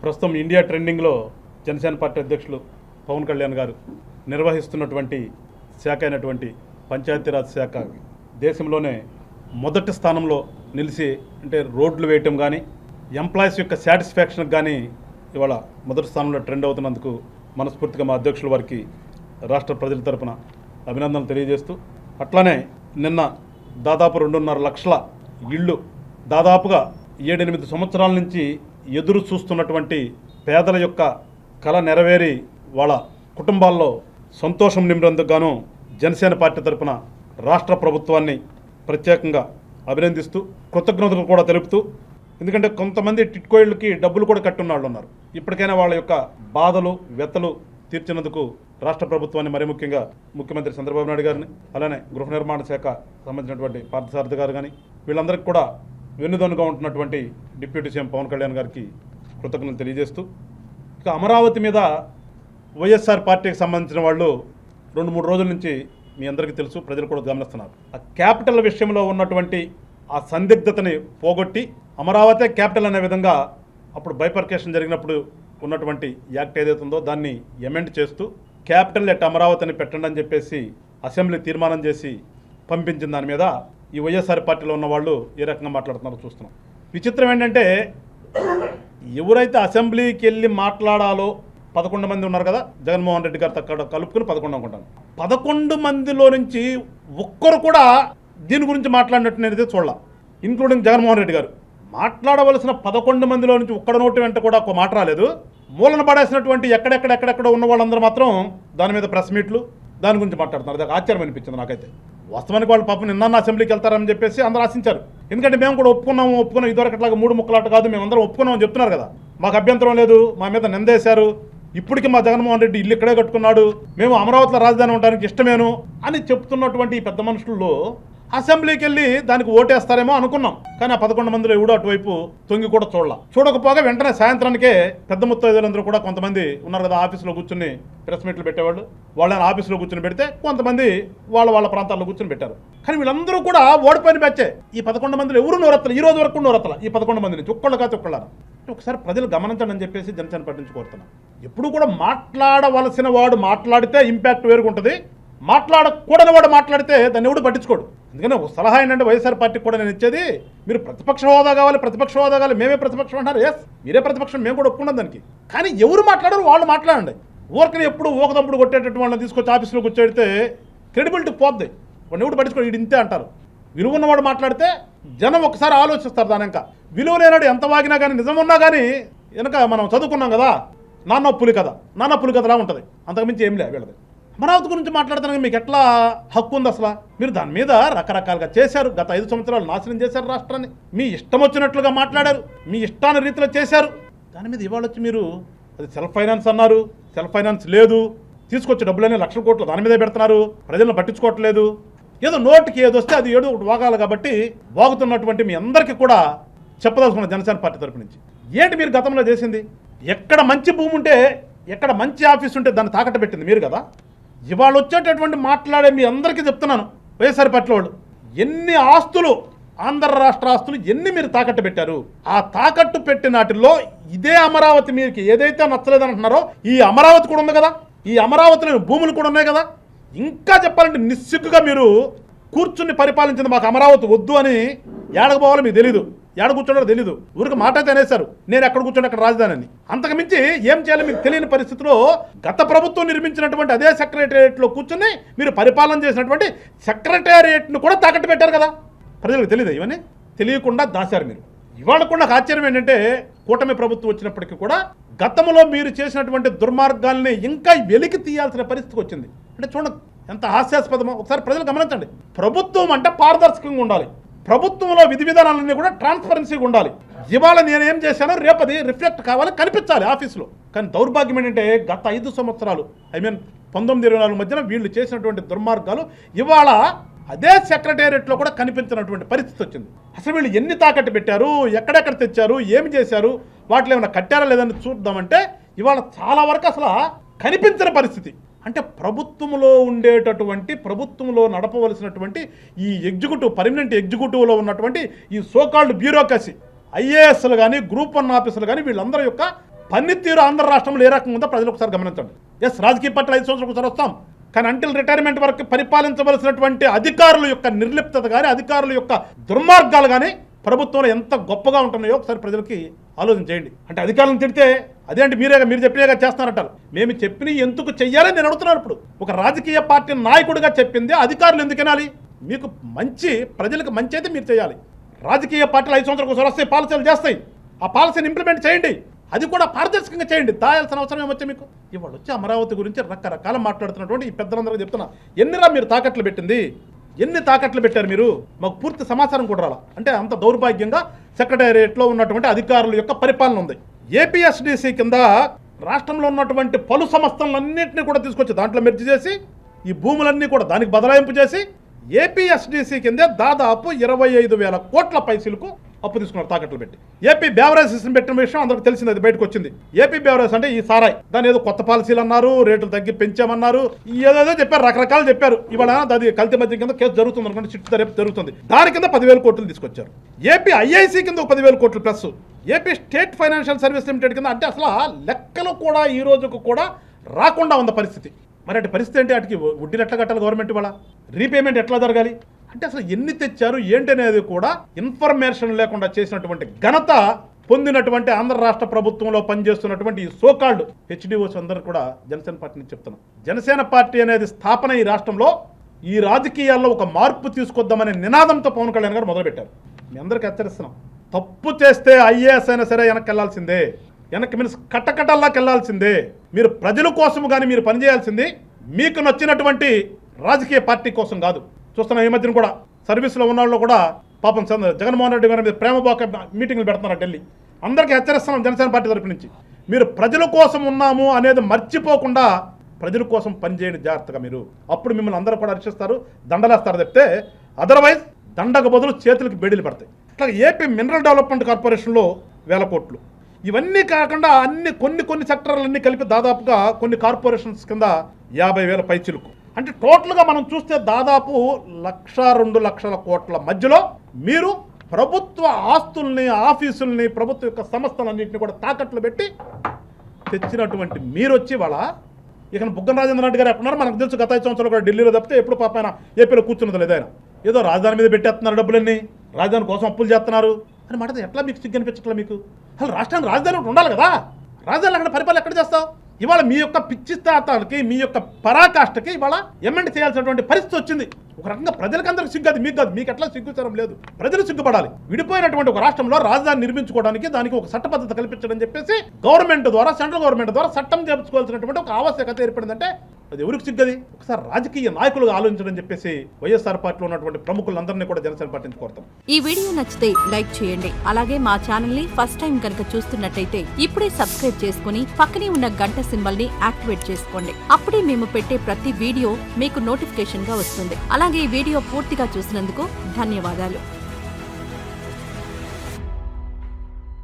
ప్రస్తుతం ఇండియా ట్రెండింగ్లో జనసేన పార్టీ అధ్యక్షులు పవన్ కళ్యాణ్ గారు నిర్వహిస్తున్నటువంటి శాఖ అయినటువంటి పంచాయతీరాజ్ శాఖ దేశంలోనే మొదటి స్థానంలో నిలిచి అంటే రోడ్లు వేయటం కానీ ఎంప్లాయీస్ యొక్క సాటిస్ఫాక్షన్కి కానీ ఇవాళ మొదటి స్థానంలో ట్రెండ్ అవుతున్నందుకు మనస్ఫూర్తిగా మా అధ్యక్షుల వారికి రాష్ట్ర ప్రజల తరపున అభినందనలు తెలియజేస్తూ అట్లానే నిన్న దాదాపు 2.5 లక్షల ఇళ్ళు దాదాపుగా 7-8 సంవత్సరాల నుంచి ఎదురు చూస్తున్నటువంటి పేదల యొక్క కళ నెరవేరి వాళ్ళ కుటుంబాల్లో సంతోషం నింపినందుకు గాను జనసేన పార్టీ తరపున రాష్ట్ర ప్రభుత్వాన్ని ప్రత్యేకంగా అభినందిస్తూ కృతజ్ఞతలు కూడా తెలుపుతూ, ఎందుకంటే కొంతమంది టిట్కోయిళ్ళకి డబ్బులు కూడా కట్టున్న వాళ్ళు ఉన్నారు. ఇప్పటికైనా వాళ్ళ యొక్క బాధలు వ్యతలు తీర్చినందుకు రాష్ట్ర ప్రభుత్వాన్ని మరి ముఖ్యంగా ముఖ్యమంత్రి చంద్రబాబు నాయుడు గారిని, అలానే గృహ నిర్మాణ శాఖ సంబంధించినటువంటి పార్థసారథి గారు కానీ వీళ్ళందరికీ కూడా వెన్నుదన్నుగా ఉంటున్నటువంటి డిప్యూటీ సీఎం పవన్ కళ్యాణ్ గారికి కృతజ్ఞతలు తెలియజేస్తూ, ఇక అమరావతి మీద వైఎస్ఆర్ పార్టీకి సంబంధించిన వాళ్ళు 2-3 రోజుల నుంచి మీ అందరికీ తెలుసు, ప్రజలు కూడా గమనిస్తున్నారు. ఆ క్యాపిటల్ విషయంలో ఉన్నటువంటి ఆ సందిగ్ధతని పోగొట్టి అమరావతి క్యాపిటల్ అనే విధంగా అప్పుడు బైపర్కేషన్ జరిగినప్పుడు ఉన్నటువంటి యాక్ట్ ఏదైతే ఉందో దాన్ని ఎమెండ్ చేస్తూ క్యాపిటల్ ఎట్ అమరావతి అని పెట్టండి అని చెప్పేసి అసెంబ్లీ తీర్మానం చేసి పంపించిన దాని మీద ఈ వైఎస్ఆర్ పార్టీలో ఉన్న వాళ్ళు ఏ రకంగా మాట్లాడుతున్నారో చూస్తున్నాం. విచిత్రం ఏంటంటే ఎవరైతే అసెంబ్లీకి వెళ్ళి మాట్లాడాలో 11 మంది ఉన్నారు కదా, జగన్మోహన్ రెడ్డి గారు అక్కడ కలుపుకుని 11 అనుకుంటాను. 11 మందిలో నుంచి ఒక్కరు కూడా దీని గురించి మాట్లాడినట్టు నేనైతే చూడాల, ఇంక్లూడింగ్ జగన్మోహన్ రెడ్డి గారు. మాట్లాడవలసిన 11 మందిలో నుంచి ఒక్కడ నోటి వెంట కూడా ఒక మాట రాలేదు. మూలన పడేసినటువంటి ఎక్కడెక్కడ ఉన్న వాళ్ళందరూ మాత్రం దాని మీద ప్రెస్ మీట్లు దాని గురించి మాట్లాడుతున్నారు. అది ఆశ్చర్యం అనిపించింది నాకైతే. వాస్తవానికి వాళ్ళు పాపం నిన్న అసెంబ్లీకి వెళ్తారని చెప్పేసి అందరూ ఆశించారు. ఎందుకంటే మేము కూడా ఒప్పుకున్నాం ఇదివరకట్లాగా 3 ముక్కలాట కాదు, మేము అందరం ఒప్పుకున్నామని చెప్తున్నారు కదా, మాకు అభ్యంతరం లేదు, మా మీద నిందేశారు, ఇప్పటికీ మా జగన్మోహన్ రెడ్డి ఇల్లు ఇక్కడే కట్టుకున్నాడు, మేము అమరావతిలో రాజధాని ఉండడానికి ఇష్టమేను అని చెప్తున్నటువంటి ఈ పెద్ద మనుషుల్లో అసెంబ్లీకి వెళ్ళి దానికి ఓటేస్తారేమో అనుకున్నాం. కానీ ఆ 11 మందిలో ఎవడో అటువైపు తొంగి కూడా చూడకపోగా వెంటనే సాయంత్రానికే పెద్ద ముత్తైదులందరూ కూడా కొంతమంది ఉన్నారు కదా ఆఫీసులో కూర్చుని ప్రెస్ మీట్లు పెట్టేవాళ్ళు, వాళ్ళని ఆఫీసులో కూర్చుని పెడితే కొంతమంది వాళ్ళ ప్రాంతాల్లో కూర్చుని పెట్టారు. కానీ వీళ్ళందరూ కూడా ఓడిపోయిన బ్యాచే. ఈ 11 మందిలో ఎవరు నోరెత్తలు, ఈ రోజు వరకు నోరెత్తల. ఈ 11 మంది నుంచి ఒక్కళ్ళు కాదు ఒక్కళ్ళారు. ఒకసారి ప్రజలు గమనించండి అని చెప్పేసి జనసేన పార్టీ నుంచి కోరుతున్నాం. ఎప్పుడు కూడా మాట్లాడవలసిన వాడు మాట్లాడితే ఇంపాక్ట్ వేరుగుంటుంది, మాట్లాడకూడని వాడు మాట్లాడితే దాన్ని ఎవడు పట్టించుకోడు. అందుకని ఒక సలహా ఏంటంటే వైఎస్ఆర్ పార్టీకి కూడా నేను ఇచ్చేది, మీరు ప్రతిపక్ష హోదా కావాలి, మేమే ప్రతిపక్షం అంటారు. ఎస్, మీరే ప్రతిపక్షం, మేము కూడా ఒప్పుకున్నాం దానికి. కానీ ఎవరు మాట్లాడారు వాళ్ళు మాట్లాడండి. ఊరికని ఎప్పుడు ఊకదప్పుడు కొట్టేటట్టు వాళ్ళని తీసుకొచ్చి ఆఫీసులో కూర్చోడితే క్రెడిబిలిటీ పోద్ది, వాడిని ఎవడు పట్టించుకోడు, వీడు ఇంతే అంటారు. విలువ ఉన్నవాడు మాట్లాడితే జనం ఒకసారి ఆలోచిస్తారు. దాని ఇంకా విలువ లేనాడు ఎంత వాగినా కానీ నిజం ఉన్నా కానీ వెనక మనం చదువుకున్నాం కదా, నాన్న పులి కథలా ఉంటుంది, అంతకుమించి ఏం లే వీళ్ళది. అమరావతి గురించి మాట్లాడుతానికి మీకు ఎట్లా హక్కు ఉంది అసలు? మీరు దాని మీద రకరకాలుగా చేశారు, గత 5 సంవత్సరాలు నాశనం చేశారు రాష్ట్రాన్ని, మీ ఇష్టం వచ్చినట్లుగా మాట్లాడారు, మీ ఇష్టాన్ని రీతిలో చేశారు. దాని మీద ఇవాళ వచ్చి మీరు అది సెల్ఫ్ ఫైనాన్స్ అన్నారు, సెల్ఫ్ ఫైనాన్స్ లేదు, తీసుకొచ్చే డబ్బులన్నీ 1,00,000 కోట్లు దాని మీదే పెడుతున్నారు, ప్రజలను పట్టించుకోవట్లేదు, ఏదో నోటికి ఏదో వస్తే అది ఏదో ఒకటి వాగాలి కాబట్టి వాగుతున్నటువంటి మీ అందరికీ కూడా చెప్పదలుచుకున్న జనసేన పార్టీ తరపు నుంచి ఏంటి మీరు గతంలో చేసింది? ఎక్కడ మంచి భూమి ఉంటే, ఎక్కడ మంచి ఆఫీస్ ఉంటే దాన్ని తాకట్టు పెట్టింది మీరు కదా. ఇవాళ వచ్చేటటువంటి మాట్లాడే మీ అందరికీ చెప్తున్నాను, వైఎస్ఆర్ పార్టీ వాళ్ళు ఎన్ని ఆస్తులు, ఆంధ్ర రాష్ట్ర ఆస్తులు ఎన్ని మీరు తాకట్టు పెట్టారు. ఆ తాకట్టు పెట్టిన వాటిల్లో ఇదే అమరావతి మీకు ఏదైతే నచ్చలేదంటున్నారో ఈ అమరావతి కూడా ఉంది కదా, ఈ అమరావతిలో భూములు కూడా ఉన్నాయి కదా. ఇంకా చెప్పాలంటే నిస్సిగ్గుగా మీరు కూర్చుని పరిపాలించింది మాకు అమరావతి వద్దు అని ఏడకపోవాలో మీకు తెలీదు, ఏడ కూర్చోడో తెలీదు, ఊరికి మాట అయితే అనేశారు నేను ఎక్కడ కూర్చోండి అక్కడ రాజధాని అని. అంతకుమించి ఏం చేయాలో మీకు తెలియని పరిస్థితిలో గత ప్రభుత్వం నిర్మించినటువంటి అదే సెక్రటేరియట్లో కూర్చుని మీరు పరిపాలన చేసినటువంటి సెక్రటేరియట్ను కూడా తాకట్టు పెట్టారు కదా. ప్రజలకు తెలియదు, ఇవన్నీ తెలియకుండా దాశారు మీరు. ఇవాళ కూడా నాకు ఆశ్చర్యం ఏంటంటే కూటమి ప్రభుత్వం వచ్చినప్పటికీ కూడా గతంలో మీరు చేసినటువంటి దుర్మార్గాల్ని ఇంకా వెలికి తీయాల్సిన పరిస్థితికి వచ్చింది. అంటే చూడండి ఎంత హాస్యాస్పదమో. ఒకసారి ప్రజలు గమనించండి. ప్రభుత్వం అంటే పారదర్శకంగా ఉండాలి, ప్రభుత్వంలో విధి విధానాలన్నీ కూడా ట్రాన్స్పరెన్సీగా ఉండాలి. ఇవాళ నేనేం చేశానో రేపది రిఫ్లెక్ట్ కావాలి, కనిపించాలి ఆఫీసులో. కానీ దౌర్భాగ్యం ఏంటంటే గత 5 సంవత్సరాలు 19-24 మధ్యన వీళ్ళు చేసినటువంటి దుర్మార్గాలు ఇవాళ అదే సెక్రటేరియట్లో కూడా కనిపించినటువంటి పరిస్థితి వచ్చింది. అసలు వీళ్ళు ఎన్ని తాకట్టు పెట్టారు, ఎక్కడెక్కడ తెచ్చారు, ఏమి చేశారు, వాటిలో ఏమైనా కట్టారా లేదని చూద్దామంటే ఇవాళ చాలా వరకు అసలు కనిపించిన పరిస్థితి. అంటే ప్రభుత్వంలో ఉండేటటువంటి, ప్రభుత్వంలో నడపవలసినటువంటి ఈ ఎగ్జిక్యూటివ్, పర్మనెంట్ ఎగ్జిక్యూటివ్లో ఉన్నటువంటి ఈ సోకాల్డ్ బ్యూరోక్రసీ, ఐఏఎస్లు కానీ గ్రూప్ 1 ఆఫీసులు కానీ వీళ్ళందరి యొక్క పనితీరు ఆంధ్ర రాష్ట్రంలో ఏ రకంగా ఉందో ప్రజలు ఒకసారి గమనించండి. ఎస్, రాజకీయ పార్టీలు 5 సంవత్సరాలకు ఒకసారి వస్తాం, కానీ అంటిల్ రిటైర్మెంట్ వరకు పరిపాలించవలసినటువంటి అధికారుల యొక్క నిర్లిప్తత కానీ, అధికారుల యొక్క దుర్మార్గాలు కానీ ప్రభుత్వంలో ఎంత గొప్పగా ఉంటున్నాయో ఒకసారి ప్రజలకి ఆలోచన చేయండి. అంటే అధికారులను తిడితే అదేంటి మీరు చెప్పినగా చేస్తారంటారు. మేము చెప్పిన ఎందుకు చెయ్యాలని నేను అడుగుతున్నాను. ఇప్పుడు ఒక రాజకీయ పార్టీ నాయకుడిగా చెప్పింది అధికారులు ఎందుకు వినాలి? మీకు మంచి, ప్రజలకు మంచి అయితే మీరు చేయాలి. రాజకీయ పార్టీలు 5 సంవత్సరాలకు ఒకసారి వస్తాయి, పాలసీలు చేస్తాయి. ఆ పాలసీని ఇంప్లిమెంట్ చేయండి, అది కూడా పారదర్శకంగా చేయండి. దాయాల్సిన అవసరం ఏమొచ్చా మీకు? ఇవాళ వచ్చి అమరావతి గురించి రకరకాల మాట్లాడుతున్నటువంటి ఈ పెద్దలందరూ చెప్తున్నా, ఎన్నిరా మీరు తాకట్లు పెట్టింది, ఎన్ని తాకట్లు పెట్టారు మీరు? మాకు పూర్తి సమాచారం కూడా రాలా. అంటే అంత దౌర్భాగ్యంగా సెక్రటేరియట్లో ఉన్నటువంటి అధికారుల యొక్క పరిపాలన ఉంది. ఏపీఎస్డిసి కింద రాష్ట్రంలో ఉన్నటువంటి పలు సంస్థలన్నింటినీ కూడా తీసుకొచ్చి దాంట్లో మెర్జి చేసి ఈ భూములన్నీ కూడా దానికి బదలాయింపు చేసి ఏపీఎస్డిసి కింద దాదాపు 25,000 కోట్ల పైసలకు అప్పు తీసుకున్నారు తాకట్లు పెట్టి. ఏపీ బేవరేజ్ సిస్టమ్ పెట్టిన విషయం అందరికి తెలిసింది, అది బయటకు వచ్చింది. ఏపీ బేవరేజ్ అంటే ఈ సారాయి, దాని ఏదో కొత్త పాలసీలు అన్నారు, రేట్లు తగ్గి పెంచామన్నారు, ఏదేదో చెప్పారు, రకరకాలు చెప్పారు. ఇవాళ అది కల్తీ మద్యం కింద కేసు జరుగుతుంది అనుకోండి, చిట్టు రేపు జరుగుతుంది. దాని కింద 10,000 కోట్లు తీసుకొచ్చారు. ఏపీ ఐఐసి కింద 10,000 కోట్లు plus AP state financial service limited కింద, అంటే అసలు లెక్కలు కూడా ఈ రోజుకు కూడా రాకుండా ఉన్న పరిస్థితి. మరి అటు పరిస్థితి ఏంటి? అటుకి వడ్డీలు ఎట్లా కట్టాలి గవర్నమెంట్, ఇవాళ రీపేమెంట్ ఎట్లా జరగాలి అంటే అసలు ఎన్ని తెచ్చారు ఏంటి అనేది కూడా ఇన్ఫర్మేషన్ లేకుండా చేసినటువంటి ఘనత పొందినటువంటి ఆంధ్ర రాష్ట్ర ప్రభుత్వంలో పనిచేస్తున్నటువంటి ఈ సోకాల్డ్ హెచ్డిఓస్ అందరూ కూడా జనసేన పార్టీ నుంచి చెప్తున్నాం. జనసేన పార్టీ అనేది స్థాపన ఈ రాష్ట్రంలో ఈ రాజకీయాల్లో ఒక మార్పు తీసుకొద్దామనే నినాదంతో పవన్ కళ్యాణ్ గారు మొదలుపెట్టారు. మీ అందరికీ హెచ్చరిస్తున్నాం, తప్పు చేస్తే ఐఏఎస్ అయినా సరే వెనక్కి వెళ్లాల్సిందే, వెనక్కి మీన్స్ కట్టకట్టల్లాకి వెళ్లాల్సిందే. మీరు ప్రజల కోసం కానీ మీరు పనిచేయాల్సింది మీకు నచ్చినటువంటి రాజకీయ పార్టీ కోసం కాదు. చూస్తున్నాం ఈ మధ్యన కూడా సర్వీస్లో ఉన్న వాళ్ళు కూడా పాపం జగన్మోహన్ రెడ్డి గారి మీద ప్రేమబాక మీటింగ్లు పెడుతున్నారు ఢిల్లీ. అందరికీ హెచ్చరిస్తున్నాం జనసేన పార్టీ తరపు నుంచి, మీరు ప్రజల కోసం ఉన్నాము అనేది మర్చిపోకుండా ప్రజల కోసం పనిచేయండి జాగ్రత్తగా మీరు. అప్పుడు మిమ్మల్ని అందరూ కూడా రక్షిస్తారు, దండలేస్తారు తప్పితే అదర్వైజ్ దండకు బదులు చేతులకి బేడీలు పడతాయి. ఇట్లా ఏపీ మినరల్ డెవలప్మెంట్ కార్పొరేషన్లో 1,000 కోట్లు, ఇవన్నీ కాకుండా కొన్ని సెక్టర్లన్నీ కలిపి దాదాపుగా కొన్ని కార్పొరేషన్స్ కింద 50,000 పైచిలుకు. అంటే టోటల్గా మనం చూస్తే దాదాపు 1,00,000-2 లక్షల కోట్ల మధ్యలో మీరు ప్రభుత్వ ఆస్తుల్ని, ఆఫీసుల్ని, ప్రభుత్వ యొక్క సంస్థలన్నింటినీ కూడా తాకట్లు పెట్టి తెచ్చినటువంటి మీరు వచ్చి వాళ్ళ ఇక బుగ్గన రాజేంద్ర రెడ్డి గారు ఎప్పుడున్నారు మనకు తెలుసు. గత 5 సంవత్సరాలు కూడా ఢిల్లీలో తప్పితే ఎప్పుడు పాప ఆయన ఏపీలో కూర్చున్నది లేదు. ఆయన ఏదో రాజధాని మీద పెట్టేస్తున్నారు డబ్బులన్నీ, రాజధాని కోసం అప్పులు చేస్తున్నారు అని మాట ఎట్లా మీకు సిగ్గు అనిపించట్లా మీకు? అసలు రాష్ట్రానికి రాజధాని ఒకటి ఉండాలి కదా, రాజధాని అక్కడ పరిపాలన ఎక్కడ చేస్తావు? ఇవాళ మీ యొక్క పిచ్చిస్తాతాలకి, మీ యొక్క పరాకాష్ఠకి ఇవాళ ఎమ్మెంట్ చేయాల్సినటువంటి పరిస్థితి వచ్చింది. ఒక రకంగా ప్రజలకందరికి సిగ్గు, అది మీకు కాదు, మీకు ఎట్లా సిగ్గుచరం లేదు, ప్రజలు సిగ్గుపడాలి. విడిపోయినటువంటి ఒక రాష్ట్రంలో రాజధాని నిర్మించుకోవడానికి దానికి ఒక చట్టబద్ధత కల్పించడం చెప్పేసి గవర్నమెంట్ ద్వారా, సెంట్రల్ గవర్నమెంట్ ద్వారా చట్టం చేర్చుకోవాల్సినటువంటి ఒక ఆవశ్యకత ఏర్పడిందంటే అది ఎవరికి సిగ్గది? ఒకసారి రాజకీయ నాయకులుగా ఆలోచించడం చెప్పేసి వైఎస్ఆర్ పార్టీలో ఉన్నటువంటి ప్రముఖులందరినీ కూడా జనసేన పార్టీ నుంచి కోరుతాం. ఈ వీడియో నచ్చితే లైక్ చేయండి. అలాగే మా ఛానల్ ని ఫస్ట్ టైం కనుక చూస్తున్నట్టయితే ఇప్పుడే సబ్స్క్రైబ్ చేసుకుని పక్కనే ఉన్న గంట సింబల్ ని యాక్టివేట్ చేసుకోండి. అప్పుడే మేము పెట్టే ప్రతి వీడియో మీకు నోటిఫికేషన్ గా వస్తుంది. అలాగే ఈ వీడియో పూర్తిగా చూసినందుకు ధన్యవాదాలు.